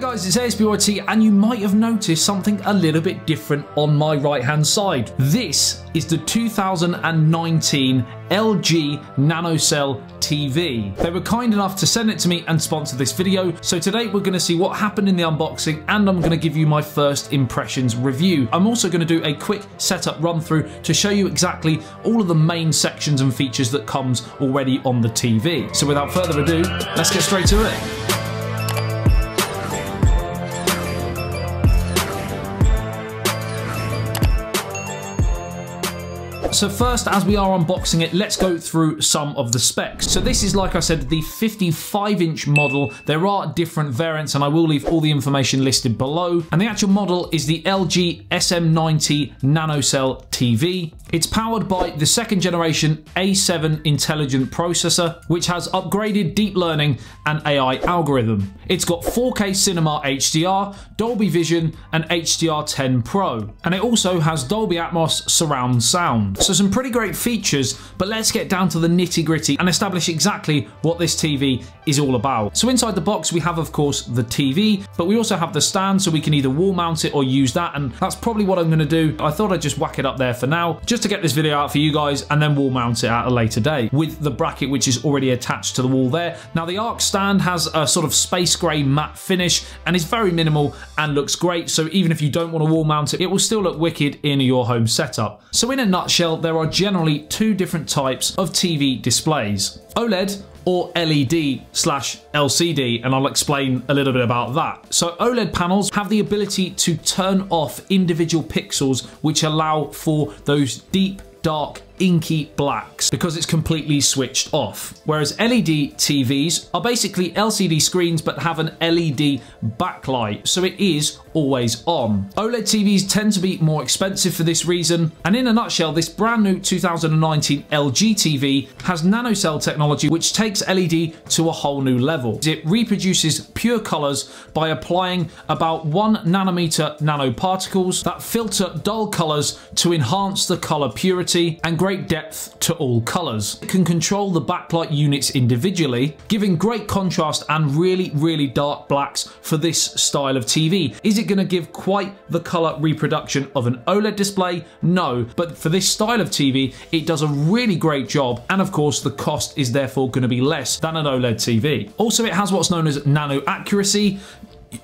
guys, it's ASBYT, and you might have noticed something a little bit different on my right hand side. This is the 2019 LG NanoCell TV. They were kind enough to send it to me and sponsor this video, so today we're going to see what happened in the unboxing and I'm going to give you my first impressions review. I'm also going to do a quick setup run through to show you exactly all of the main sections and features that comes already on the TV. So without further ado, let's get straight to it. So first, as we are unboxing it, let's go through some of the specs. So this is, like I said, the 55-inch model. There are different variants, and I will leave all the information listed below. And the actual model is the LG SM90 NanoCell TV. It's powered by the second generation A7 intelligent processor, which has upgraded deep learning and AI algorithm. It's got 4K Cinema HDR, Dolby Vision, and HDR10 Pro. And it also has Dolby Atmos surround sound. So some pretty great features, but let's get down to the nitty-gritty and establish exactly what this TV is all about. So inside the box we have, of course, the TV, but we also have the stand, so we can either wall mount it or use that, and that's probably what I'm going to do. I thought I'd just whack it up there for now, just to get this video out for you guys, and then wall mount it at a later day with the bracket which is already attached to the wall there. Now the arc stand has a sort of space grey matte finish and is very minimal and looks great, so even if you don't want to wall mount it, it will still look wicked in your home setup. So in a nutshell, there are generally two different types of TV displays: OLED or LED/LCD, and I'll explain a little bit about that. So OLED panels have the ability to turn off individual pixels, which allow for those deep, dark, inky blacks because it's completely switched off. Whereas LED TVs are basically LCD screens but have an LED backlight, so it is always on. OLED TVs tend to be more expensive for this reason, and in a nutshell, this brand new 2019 LG TV has NanoCell technology, which takes LED to a whole new level. It reproduces pure colors by applying about 1 nanometer nanoparticles that filter dull colors to enhance the color purity and great depth to all colors. It can control the backlight units individually, giving great contrast and really dark blacks for this style of TV. Is it going to give quite the color reproduction of an OLED display? No, but for this style of TV, it does a really great job, and of course the cost is therefore going to be less than an OLED TV. Also, it has what's known as Nano Accuracy.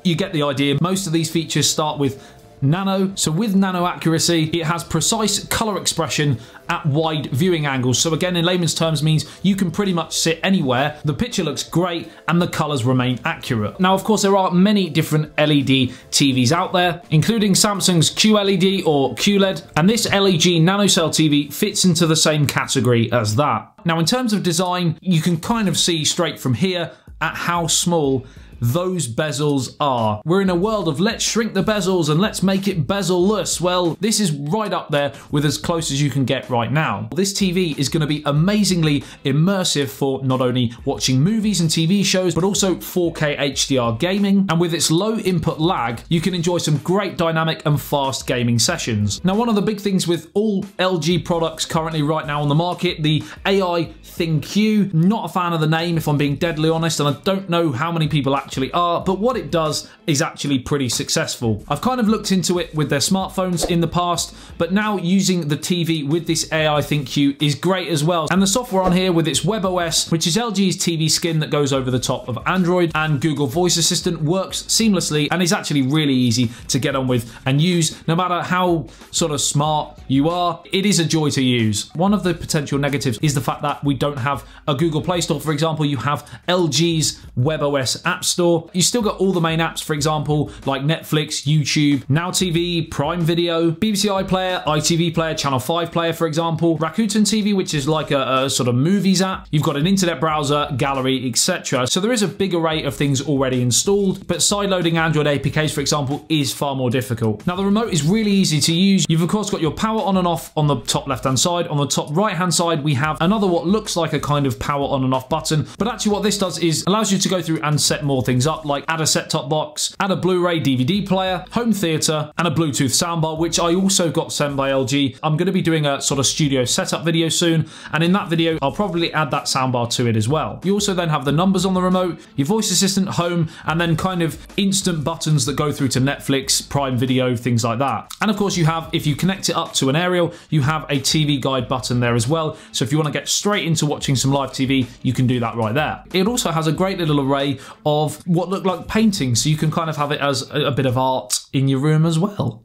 You get the idea. Most of these features start with Nano. So with Nano Accuracy, it has precise color expression at wide viewing angles. So again, in layman's terms, means you can pretty much sit anywhere. The picture looks great and the colors remain accurate. Now, of course, there are many different LED TVs out there, including Samsung's QLED or QLED, and this LG NanoCell TV fits into the same category as that. Now, in terms of design, you can kind of see straight from here at how small those bezels are. We're in a world of let's shrink the bezels and let's make it bezel-less. Well, this is right up there with as close as you can get right now. This TV is going to be amazingly immersive for not only watching movies and TV shows, but also 4K HDR gaming. And with its low input lag, you can enjoy some great dynamic and fast gaming sessions. Now, one of the big things with all LG products currently right now on the market, the AI ThinQ, not a fan of the name if I'm being deadly honest, and I don't know how many people actually are, but what it does is actually pretty successful. I've kind of looked into it with their smartphones in the past, but now using the TV with this AI ThinQ is great as well. And the software on here with its WebOS, which is LG's TV skin that goes over the top of Android, and Google Voice Assistant, works seamlessly and is actually really easy to get on with and use. No matter how sort of smart you are, it is a joy to use. One of the potential negatives is the fact that we don't have a Google Play Store. For example, you have LG's WebOS App Store. You still got all the main apps, for example, like Netflix, YouTube, Now TV, Prime Video, BBC iPlayer, ITV Player, Channel 5 Player, for example, Rakuten TV, which is like a sort of movies app. You've got an internet browser, gallery, etc. So there is a big array of things already installed, but sideloading Android APKs, for example, is far more difficult. Now, the remote is really easy to use. You've, of course, got your power on and off on the top left-hand side. On the top right-hand side, we have another what looks like a kind of power on and off button, but actually what this does is allows you to go through and set more things up, like add a set-top box, add a Blu-ray DVD player, home theater, and a Bluetooth soundbar, which I also got sent by LG. I'm going to be doing a sort of studio setup video soon, and in that video, I'll probably add that soundbar to it as well. You also then have the numbers on the remote, your voice assistant, home, and then kind of instant buttons that go through to Netflix, Prime Video, things like that. And of course you have, if you connect it up to an aerial, you have a TV guide button there as well. So if you want to get straight into watching some live TV, you can do that right there. It also has a great little array of what look like paintings, so you can kind of have it as a bit of art in your room as well.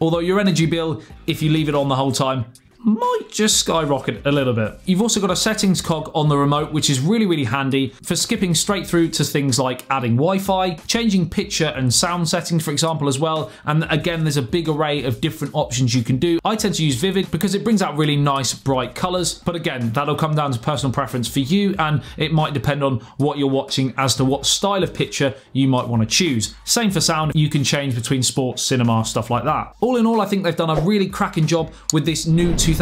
Although your energy bill, if you leave it on the whole time, might just skyrocket a little bit. You've also got a settings cog on the remote, which is really, really handy for skipping straight through to things like adding Wi-Fi, changing picture and sound settings, for example, as well. And again, there's a big array of different options you can do. I tend to use Vivid because it brings out really nice, bright colors. But again, that'll come down to personal preference for you, and it might depend on what you're watching as to what style of picture you might want to choose. Same for sound, you can change between sports, cinema, stuff like that. All in all, I think they've done a really cracking job with this new 2019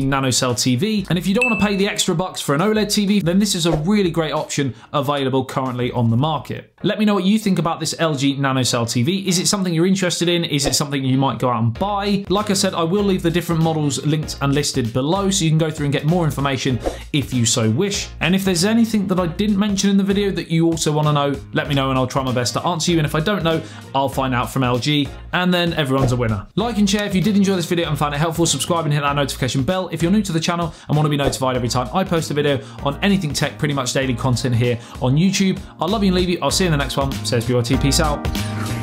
NanoCell TV, and if you don't want to pay the extra bucks for an OLED TV, then this is a really great option available currently on the market. Let me know what you think about this LG NanoCell TV. Is it something you're interested in? Is it something you might go out and buy? Like I said, I will leave the different models linked and listed below, so you can go through and get more information if you so wish. And if there's anything that I didn't mention in the video that you also want to know, let me know and I'll try my best to answer you. And if I don't know, I'll find out from LG, and then everyone's a winner. Like and share if you did enjoy this video and found it helpful. Subscribe and hit that notification bell if you're new to the channel and want to be notified every time I post a video on anything tech, pretty much daily content here on YouTube. I love you and leave you. I'll see you in the next one. ASBYT, peace out.